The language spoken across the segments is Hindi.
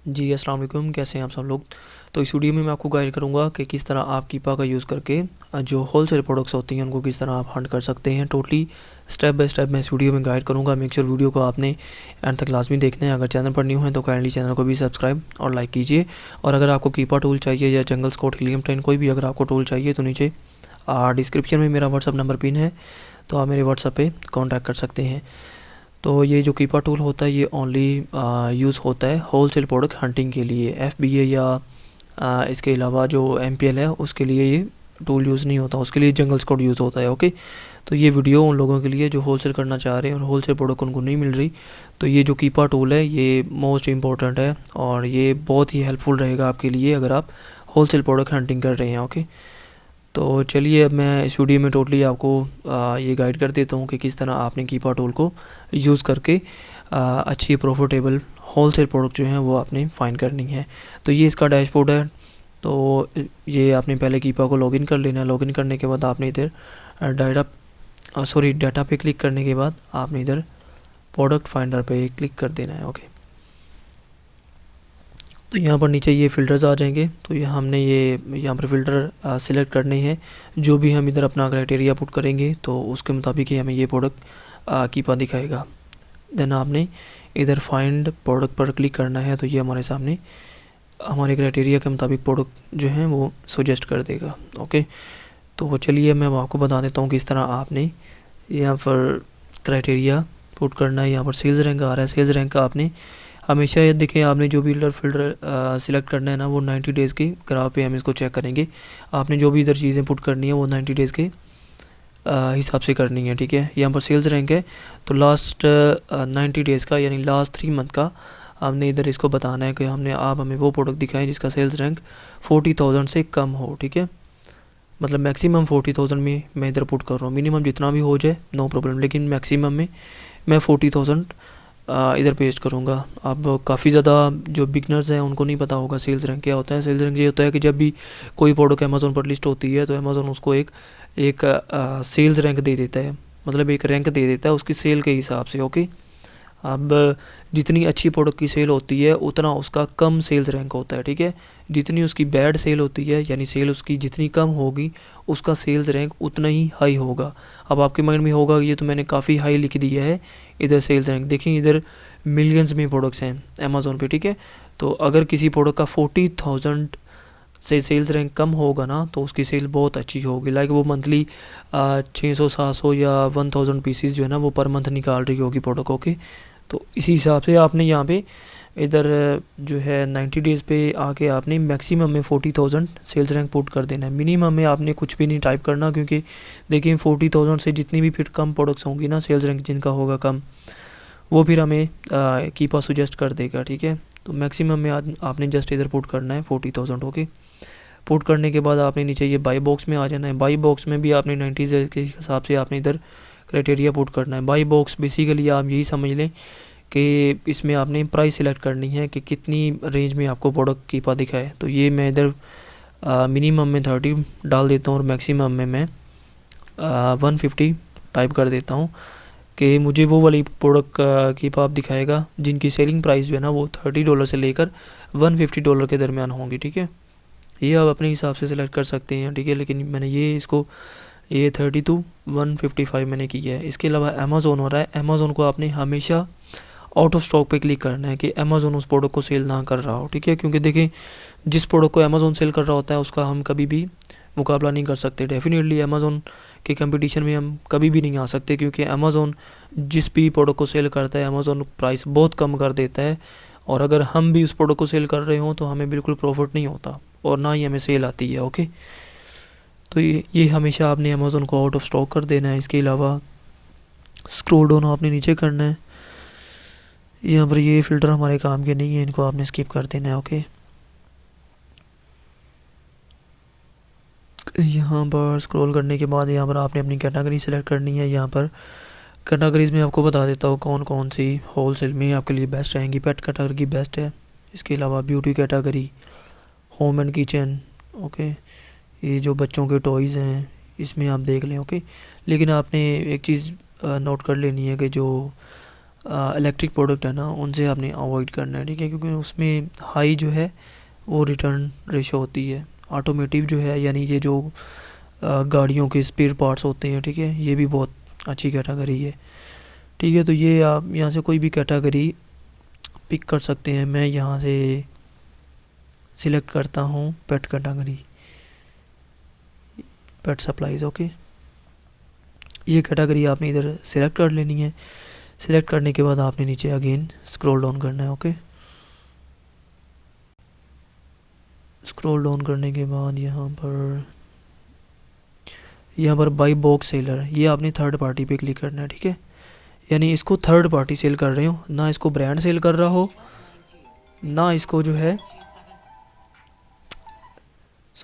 जी अस्सलाम वालेकुम, कैसे हैं आप सब लोग। तो इस वीडियो में मैं आपको गाइड करूंगा कि किस तरह आप कीपा का यूज़ करके जो होलसेल प्रोडक्ट्स होती हैं उनको किस तरह आप हंट कर सकते हैं। टोटली स्टेप बाय स्टेप मैं इस वीडियो में गाइड करूंगा। मेक श्योर वीडियो को आपने एंड तक लाजमी देखना है। अगर चैनल पर न्यू है तो काइंडली चैनल को भी सब्सक्राइब और लाइक कीजिए। और अगर आपको कीपा टूल चाहिए या जंगल स्कॉट हीलियम 10 कोई भी अगर आपको टूल चाहिए तो नीचे डिस्क्रिप्शन में मेरा व्हाट्सअप नंबर पिन है, तो आप मेरे व्हाट्सअप पे कांटेक्ट कर सकते हैं। तो ये जो कीपा टूल होता है ये ओनली यूज़ होता है होलसेल प्रोडक्ट हंटिंग के लिए। एफबीए या इसके अलावा जो एमपीएल है उसके लिए ये टूल यूज़ नहीं होता, उसके लिए जंगल स्क्वाड यूज़ होता है। ओके, तो ये वीडियो उन लोगों के लिए जो होलसेल करना चाह रहे हैं और होलसेल प्रोडक्ट उनको नहीं मिल रही, तो ये जो कीपा टूल है ये मोस्ट इम्पॉर्टेंट है और ये बहुत ही हेल्पफुल रहेगा आपके लिए अगर आप होलसेल प्रोडक्ट हंटिंग कर रहे हैं। ओके, तो चलिए अब मैं इस वीडियो में टोटली आपको ये गाइड कर देता हूँ कि किस तरह आपने कीपा टूल को यूज़ करके अच्छी प्रॉफिटेबल होलसेल प्रोडक्ट जो हैं वो आपने फाइंड करनी है। तो ये इसका डैशबोर्ड है। तो ये आपने पहले कीपा को लॉगिन कर लेना है। लॉगिन करने के बाद आपने इधर डाटा पे क्लिक करने के बाद आपने इधर प्रोडक्ट फाइंडर पे क्लिक कर देना है। ओके, तो यहाँ पर नीचे ये फ़िल्टर्स आ जाएंगे। तो ये हमने ये यहाँ पर फ़िल्टर सिलेक्ट करने हैं। जो भी हम इधर अपना क्राइटेरिया पुट करेंगे तो उसके मुताबिक ही हमें ये प्रोडक्ट कीपा दिखाएगा। देन आपने इधर फाइंड प्रोडक्ट पर क्लिक करना है। तो ये हमारे सामने हमारे क्राइटेरिया के मुताबिक प्रोडक्ट जो हैं वो सजेस्ट कर देगा। ओके, तो चलिए मैं आपको बता देता हूँ किस तरह आपने यहाँ पर क्राइटेरिया पुट करना है। यहाँ पर सेल्स रैंक आ रहा है। सेल्स रैंक का आपने हमेशा ये देखें, आपने जो भी फ़िल्टर सिलेक्ट करना है ना वो 90 डेज़ के ग्राफ पे हम इसको चेक करेंगे। आपने जो भी इधर चीज़ें पुट करनी है वो 90 डेज़ के हिसाब से करनी है। ठीक है, यहाँ पर सेल्स रैंक है तो लास्ट 90 डेज़ का यानी लास्ट 3 मंथ का हमने इधर इसको बताना है कि हमने आप हमें वो प्रोडक्ट दिखाएं जिसका सेल्स रैंक 40,000 से कम हो। ठीक है, मतलब मैक्सिमम 40,000 में मैं इधर पुट कर रहा हूँ। मिनिमम जितना भी हो जाए नो प्रॉब्लम, लेकिन मैक्सिमम में मैं 40,000 इधर पेस्ट करूँगा। अब काफ़ी ज़्यादा जो बिगनर्स हैं उनको नहीं पता होगा सेल्स रैंक क्या होता है। सेल्स रैंक ये होता है कि जब भी कोई प्रोडक्ट अमेज़ोन पर लिस्ट होती है तो अमेज़ोन उसको एक एक सेल्स रैंक दे देता है, मतलब एक रैंक दे देता है उसकी सेल के हिसाब से। ओके, अब जितनी अच्छी प्रोडक्ट की सेल होती है उतना उसका कम सेल्स रैंक होता है। ठीक है, जितनी उसकी बैड सेल होती है यानी सेल उसकी जितनी कम होगी उसका सेल्स रैंक उतना ही हाई होगा। अब आपके माइंड में होगा ये तो मैंने काफ़ी हाई लिख दिया है इधर सेल्स रैंक। देखिए इधर मिलियंस में प्रोडक्ट्स हैं अमेज़ोन पे। ठीक है, तो अगर किसी प्रोडक्ट का 40,000 से सेल्स रैंक कम होगा ना तो उसकी सेल बहुत अच्छी होगी। लाइक वो मंथली 600 700 या 1000 पीसीज जो है ना वो पर मंथ निकाल रही होगी प्रोडक्ट। ओके, तो इसी हिसाब से आपने यहाँ पे इधर जो है 90 डेज़ पे आके आपने मैक्सिमम में 40,000 सेल्स रैंक पुट कर देना है। मिनिमम में आपने कुछ भी नहीं टाइप करना, क्योंकि देखिए 40,000 से जितनी भी फिर कम प्रोडक्ट्स होंगी ना सेल्स रैंक जिनका होगा कम, वो फिर हमें कीपा सजेस्ट कर देगा। ठीक है, तो मैक्सिमम में आपने जस्ट इधर पुट करना है 40,000। ओके, पुट करने के बाद आपने नीचे ये बाई बॉक्स में आ जाना है। बाई बॉक्स में भी आपने 90 के हिसाब से आपने इधर क्राइटेरिया पुट करना है। बाई बॉक्स बेसिकली आप यही समझ लें कि इसमें आपने प्राइस सिलेक्ट करनी है कि कितनी रेंज में आपको प्रोडक्ट कीपा दिखाए। तो ये मैं इधर मिनिमम में 30 डाल देता हूँ और मैक्सिमम में मैं 150 टाइप कर देता हूँ कि मुझे वो वाली प्रोडक्ट कीपा आप दिखाएगा जिनकी सेलिंग प्राइस जो है ना वो $30 से लेकर $150 के दरमियान होंगी। ठीक है, ये आप अपने हिसाब से सिलेक्ट कर सकते हैं। ठीक है, लेकिन मैंने ये 30 to 155 मैंने की है। इसके अलावा अमेज़ोन हो रहा है, अमेज़ोन को आपने हमेशा आउट ऑफ स्टॉक पे क्लिक करना है कि अमेज़ोन उस प्रोडक्ट को सेल ना कर रहा हो। ठीक है, क्योंकि देखें जिस प्रोडक्ट को अमेज़ोन सेल कर रहा होता है उसका हम कभी भी मुकाबला नहीं कर सकते। डेफिनेटली अमेज़ोन के कंपटीशन में हम कभी भी नहीं आ सकते, क्योंकि अमेज़ोन जिस भी प्रोडक्ट को सेल करता है अमेज़ोन प्राइस बहुत कम कर देता है, और अगर हम भी उस प्रोडक्ट को सेल कर रहे हों तो हमें बिल्कुल प्रॉफिट नहीं होता और ना ही हमें सेल आती है। ओके, तो ये हमेशा आपने अमेज़ोन को आउट ऑफ स्टॉक कर देना है। इसके अलावा स्क्रॉल डाउन आपने नीचे करना है। यहाँ पर ये फ़िल्टर हमारे काम के नहीं है, इनको आपने स्किप कर देना है। ओके, यहाँ पर स्क्रॉल करने के बाद यहाँ पर आपने अपनी कैटेगरी सेलेक्ट करनी है। यहाँ पर कैटेगरीज़ में आपको बता देता हूँ कौन कौन सी होलसेल में आपके लिए बेस्ट रहेंगी। पेट कैटेगरी बेस्ट है, इसके अलावा beauty category, home and kitchen. Okay, ये जो बच्चों के टॉयज़ हैं इसमें आप देख लें। ओके, लेकिन आपने एक चीज़ नोट कर लेनी है कि जो इलेक्ट्रिक प्रोडक्ट है ना, उनसे आपने अवॉइड करना है, ठीक है, क्योंकि उसमें हाई जो है वो रिटर्न रेशो होती है। ऑटोमेटिव जो है यानी ये जो गाड़ियों के स्पेयर पार्ट्स होते हैं, ठीक है, ये भी बहुत अच्छी कैटेगरी है, ठीक है। तो ये आप यहाँ से कोई भी कैटेगरी पिक कर सकते हैं। मैं यहाँ से सिलेक्ट करता हूँ पेट कैटेगरी, पेट सप्लाईज, ओके। ये कैटेगरी आपने इधर सिलेक्ट कर लेनी है। सिलेक्ट करने के बाद आपने नीचे अगेन स्क्रॉल डाउन करना है, ओके। स्क्रॉल डाउन करने के बाद यहाँ पर बाई बॉक्स सेलर, ये आपने थर्ड पार्टी पे क्लिक करना है, ठीक है। यानी इसको थर्ड पार्टी सेल कर रहे हो ना, इसको ब्रांड सेल कर रहा हो ना, इसको जो है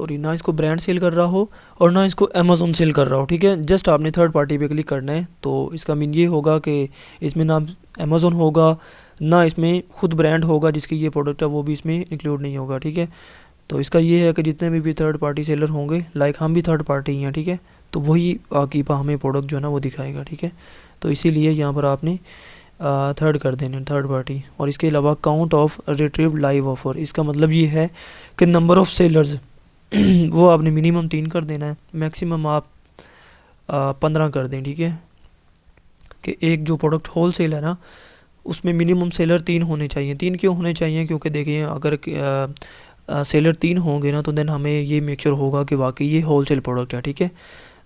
ना इसको ब्रांड सेल कर रहा हो और ना इसको अमेज़ोन सेल कर रहा हो, ठीक है। जस्ट आपने थर्ड पार्टी पे क्लिक करना है। तो इसका मीन ये होगा कि इसमें ना अमेज़ोन होगा ना इसमें खुद ब्रांड होगा जिसकी ये प्रोडक्ट है, वो भी इसमें इंक्लूड नहीं होगा, ठीक है। तो इसका ये है कि जितने भी थर्ड पार्टी सेलर होंगे, लाइक हम भी थर्ड पार्टी हैं, ठीक है, तो वही कीपा हमें प्रोडक्ट जो है ना वो दिखाएगा, ठीक है। तो इसीलिए यहाँ पर आपने थर्ड कर देना, थर्ड पार्टी। और इसके अलावा count of retrieve live offer, इसका मतलब ये है कि नंबर ऑफ़ सेलर्स वो आपने मिनिमम 3 कर देना है, मैक्सिमम आप 15 कर दें, ठीक है। कि एक जो प्रोडक्ट होल सेल है ना, उसमें मिनिमम सेलर 3 होने चाहिए। 3 क्यों होने चाहिए? क्योंकि देखिए अगर सेलर 3 होंगे ना तो देन हमें ये मेक श्योर होगा कि वाकई ये होल सेल प्रोडक्ट है, ठीक है।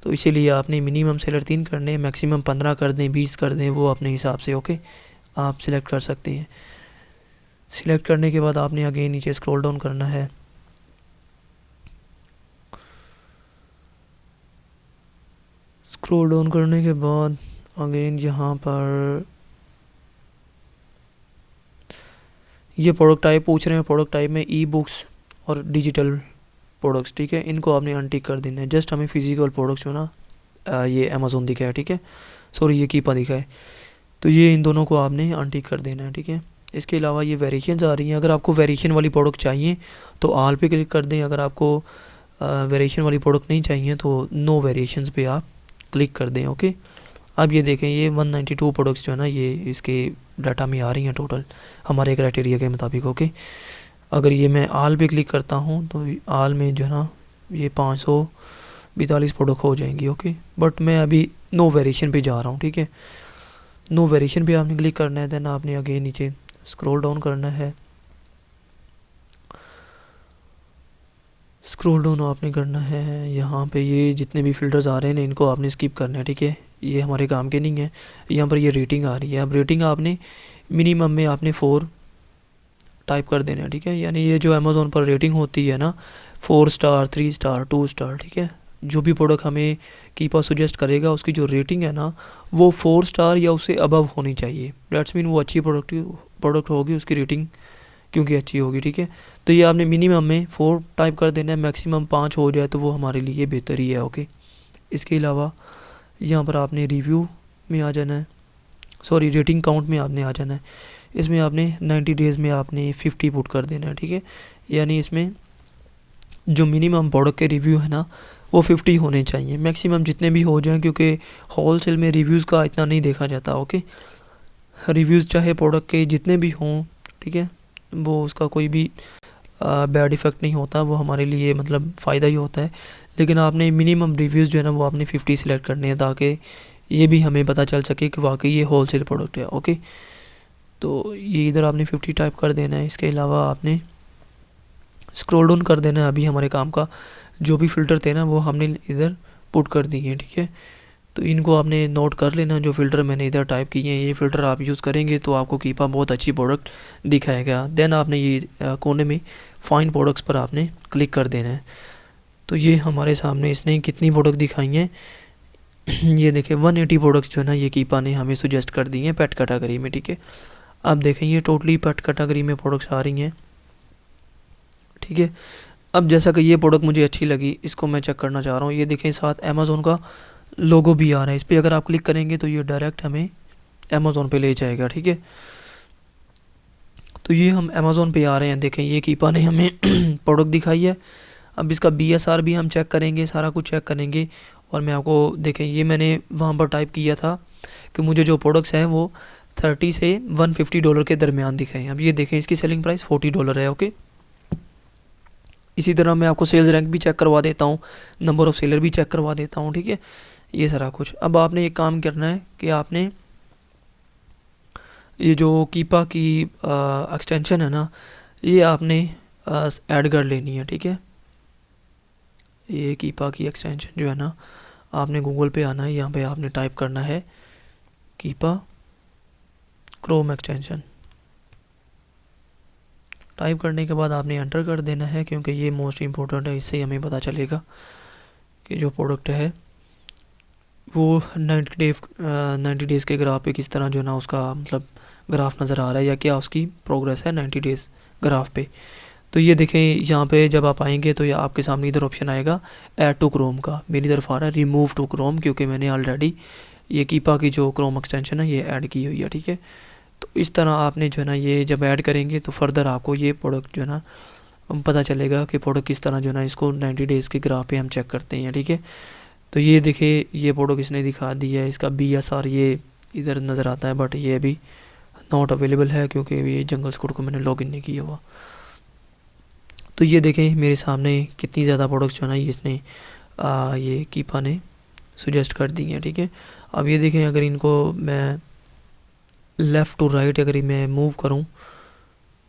तो इसीलिए आपने मिनिमम सेलर 3 करने, मैक्सिमम 15 कर दें, 20 कर दें, वो अपने हिसाब से, ओके, आप सिलेक्ट कर सकते हैं। सिलेक्ट करने के बाद आपने अगेन नीचे स्क्रॉल डाउन करना है। स्क्रॉल डाउन करने के बाद अगेन यहाँ पर ये प्रोडक्ट टाइप पूछ रहे हैं। प्रोडक्ट टाइप में ई बुक्स और डिजिटल प्रोडक्ट्स, ठीक है, इनको आपने अनटिक कर देना है। जस्ट हमें फिजिकल प्रोडक्ट्स जो ना ये अमेज़ोन दिखा है, ठीक है, सॉरी ये कीपा दिखा है, तो ये इन दोनों को आपने अनटिक कर देना है, ठीक है। इसके अलावा ये वेरिएशंस आ रही हैं, अगर आपको वेरिएशन वाली प्रोडक्ट चाहिए तो ऑल पे क्लिक कर दें। अगर आपको वेरिएशन वाली प्रोडक्ट नहीं चाहिए तो नो वेरिएशंस पे आप क्लिक कर दें, ओके। अब ये देखें ये 192 प्रोडक्ट्स जो है ना ये इसके डाटा में आ रही हैं टोटल हमारे क्राइटेरिया के मुताबिक, ओके। अगर ये मैं आल पे क्लिक करता हूँ तो आल में जो है ना ये 542 प्रोडक्ट हो जाएंगी, ओके। बट मैं अभी नो वेरिएशन पे जा रहा हूँ, ठीक है। नो वेरिएशन पे आपने क्लिक करना है, देन आपने अगेन नीचे स्क्रॉल डाउन करना है। स्क्रॉल डाउन आपने करना है, यहाँ पे ये जितने भी फ़िल्टर्स आ रहे हैं इनको आपने स्किप करना है, ठीक है, ये हमारे काम के नहीं है। यहाँ पर ये रेटिंग आ रही है, अब रेटिंग आपने मिनिमम में आपने 4 टाइप कर देना है, ठीक है। यानी ये जो अमेज़ोन पर रेटिंग होती है ना 4 स्टार, 3 स्टार, 2 स्टार, ठीक है, जो भी प्रोडक्ट हमें कीपर सजेस्ट करेगा उसकी जो रेटिंग है ना वो 4 स्टार या उससे अबव होनी चाहिए। दैट्स मीन वो अच्छी प्रोडक्ट होगी, उसकी रेटिंग क्योंकि अच्छी होगी, ठीक है। तो ये आपने मिनिमम में 4 टाइप कर देना है, मैक्सिमम 5 हो जाए तो वो हमारे लिए बेहतर ही है, ओके। इसके अलावा यहाँ पर आपने रिव्यू में आ जाना है, सॉरी रेटिंग काउंट में आपने आ जाना है। इसमें आपने 90 डेज़ में आपने 50 पुट कर देना है, ठीक है। यानी इसमें जो मिनिमम प्रोडक्ट के रिव्यू है ना वो 50 होने चाहिए, मैक्सिमम जितने भी हो जाएं, क्योंकि होल सेल में रिव्यूज़ का इतना नहीं देखा जाता, ओके। रिव्यूज़ चाहे प्रोडक्ट के जितने भी हों, ठीक है, वो उसका कोई भी बैड इफ़ेक्ट नहीं होता, वो हमारे लिए मतलब फ़ायदा ही होता है। लेकिन आपने मिनिमम रिव्यूज़ जो है ना वो आपने 50 सिलेक्ट करने हैं ताकि ये भी हमें पता चल सके कि वाकई ये होल सेल प्रोडक्ट है, ओके। तो ये इधर आपने 50 टाइप कर देना है। इसके अलावा आपने स्क्रॉल डाउन कर देना है। अभी हमारे काम का जो भी फ़िल्टर थे ना वो हमने इधर पुट कर दिए हैं, ठीक है। तो इनको आपने नोट कर लेना, जो फ़िल्टर मैंने इधर टाइप किए हैं ये फ़िल्टर आप यूज़ करेंगे तो आपको कीपा बहुत अच्छी प्रोडक्ट दिखाएगा। देन आपने ये कोने में फाइंड प्रोडक्ट्स पर आपने क्लिक कर देना है। तो ये हमारे सामने इसने कितनी प्रोडक्ट दिखाई हैं ये देखें 180 प्रोडक्ट्स जो है ना ये कीपा ने हमें सुजेस्ट कर दी हैं पेट कैटेगरी में, ठीक है। अब देखें ये टोटली पेट कैटेगरी में प्रोडक्ट्स आ रही हैं, ठीक है। अब जैसा कि ये प्रोडक्ट मुझे अच्छी लगी, इसको मैं चेक करना चाह रहा हूँ। ये देखें साथ अमेज़ोन का लोगो भी आ रहा है, इस पर अगर आप क्लिक करेंगे तो ये डायरेक्ट हमें अमेज़ोन पे ले जाएगा, ठीक है। तो ये हम अमेज़ोन पे आ रहे हैं, देखें ये कीपा ने हमें प्रोडक्ट दिखाई है। अब इसका BSR भी हम चेक करेंगे, सारा कुछ चेक करेंगे। और मैं आपको देखें ये मैंने वहाँ पर टाइप किया था कि मुझे जो प्रोडक्ट्स हैं वो $30 से $150 के दरमियान दिखे हैं। अब ये देखें इसकी सेलिंग प्राइस $40 है। ओके, इसी तरह मैं आपको सेल्स रैंक भी चेक करवा देता हूँ, नंबर ऑफ़ सेलर भी चेक करवा देता हूँ। ठीक है, ये सारा कुछ। अब आपने एक काम करना है कि आपने ये जो कीपा की एक्सटेंशन है ना, ये आपने ऐड कर लेनी है। ठीक है, ये कीपा की एक्सटेंशन जो है ना, आपने गूगल पे आना है, यहाँ पे आपने टाइप करना है कीपा क्रोम एक्सटेंशन। टाइप करने के बाद आपने एंटर कर देना है, क्योंकि ये मोस्ट इम्पोर्टेंट है। इससे हमें पता चलेगा कि जो प्रोडक्ट है वो 90 डेज़ के ग्राफ पे किस तरह जो है ना उसका मतलब ग्राफ नज़र आ रहा है, या क्या उसकी प्रोग्रेस है 90 डेज़ ग्राफ पे। तो ये देखें, यहाँ पे जब आप आएंगे तो ये आपके सामने इधर ऑप्शन आएगा ऐड टू क्रोम का। मेरी तरफ आ रहा है रिमूव टू क्रोम, क्योंकि मैंने ऑलरेडी ये कीपा की जो क्रोम एक्सटेंशन है ये ऐड की हुई है। ठीक है, तो इस तरह आपने जो है ना ये जब ऐड करेंगे तो फर्दर आपको ये प्रोडक्ट जो है ना पता चलेगा कि प्रोडक्ट किस तरह जो है ना इसको 90 डेज़ के ग्राफ पे हम चेक करते हैं। ठीक है, तो ये देखिए ये प्रोडक्ट इसने दिखा दी है, इसका BSR ये इधर नज़र आता है, बट ये अभी नॉट अवेलेबल है क्योंकि ये जंगल स्क्वाड को मैंने लॉगिन नहीं किया हुआ। तो ये देखें मेरे सामने कितनी ज़्यादा प्रोडक्ट्स जो है ना इसने ये कीपा ने सुजेस्ट कर दी हैं। ठीक है, अब ये देखें अगर इनको मैं लेफ़्ट टू राइट अगर मैं मूव करूं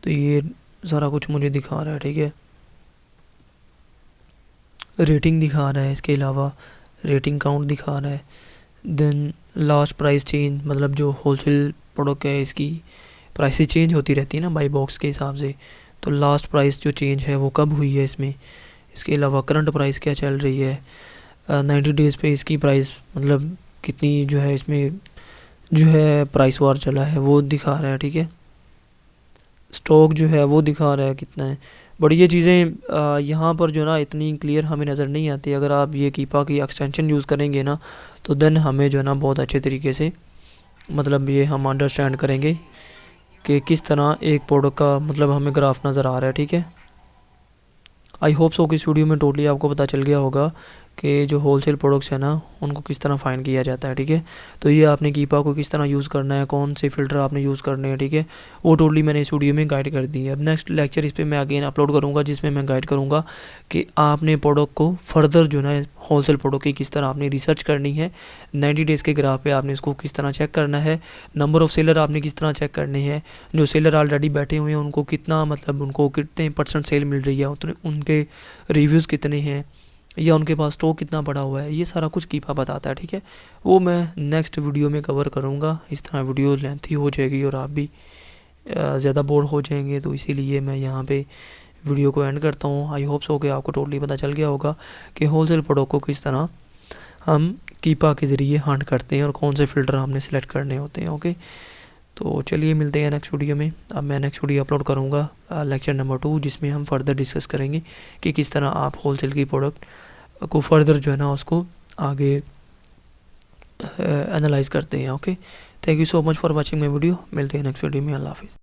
तो ये सारा कुछ मुझे दिखा रहा है। ठीक है, रेटिंग दिखा रहा है, इसके अलावा रेटिंग काउंट दिखा रहा है, देन लास्ट प्राइस चेंज, मतलब जो होलसेल प्रोडक्ट है इसकी प्राइसेस चेंज होती रहती है ना बाई बॉक्स के हिसाब से, तो लास्ट प्राइस जो चेंज है वो कब हुई है इसमें। इसके अलावा करंट प्राइस क्या चल रही है, 90 डेज़ पे इसकी प्राइस मतलब कितनी जो है इसमें जो है प्राइस वार चला है वो दिखा रहा है। ठीक है, स्टॉक जो है वो दिखा रहा है कितना है। बट ये चीज़ें यहाँ पर जो ना इतनी क्लियर हमें नज़र नहीं आती। अगर आप ये कीपा की एक्सटेंशन यूज़ करेंगे ना तो देन हमें जो है ना बहुत अच्छे तरीके से मतलब ये हम अंडरस्टैंड करेंगे कि किस तरह एक प्रोडक्ट का मतलब हमें ग्राफ नज़र आ रहा है। ठीक है, आई होप सो कि इस वीडियो में टोटली आपको पता चल गया होगा कि जो होलसेल प्रोडक्ट्स है ना उनको किस तरह फाइंड किया जाता है। ठीक है, तो ये आपने कीपा को किस तरह यूज़ करना है, कौन से फ़िल्टर आपने यूज़ करने हैं। ठीक है, वो टोटली मैंने इस वीडियो में गाइड कर दी है। अब नेक्स्ट लेक्चर इस पर मैं अगेन अपलोड करूँगा, जिसमें मैं गाइड करूँगा कि आपने प्रोडक्ट को फर्दर जो है होलसेल प्रोडक्ट की किस तरह आपने रिसर्च करनी है, 90 डेज़ के ग्राफ पे आपने इसको किस तरह चेक करना है, नंबर ऑफ़ सेलर आपने किस तरह चेक करने हैं, जो सेलर ऑलरेडी बैठे हुए हैं उनको कितना मतलब उनको कितने % सेल मिल रही है, उतने उनके रिव्यूज़ कितने हैं, या उनके पास स्टॉक कितना पड़ा हुआ है, ये सारा कुछ कीपा बताता है। ठीक है, वो मैं नेक्स्ट वीडियो में कवर करूँगा। इस तरह वीडियो लेंथी हो जाएगी और आप भी ज़्यादा बोर हो जाएंगे, तो इसीलिए मैं यहाँ पे वीडियो को एंड करता हूँ। आई होप सो कि आपको टोटली पता चल गया होगा कि होलसेल प्रोडक्ट को किस तरह हम कीपा के ज़रिए हंट करते हैं और कौन से फ़िल्टर हमने सेलेक्ट करने होते हैं। ओके, तो चलिए मिलते हैं नेक्स्ट वीडियो में। अब मैं नेक्स्ट वीडियो अपलोड करूँगा लेक्चर नंबर 2, जिसमें हम फर्दर डिस्कस करेंगे कि किस तरह आप होलसेल की प्रोडक्ट को फर्दर जो है ना उसको आगे एनालाइज करते हैं। Okay, thank you so much for watching my video. मिलते हैं नेक्स्ट वीडियो में। अल्लाह हाफिज़।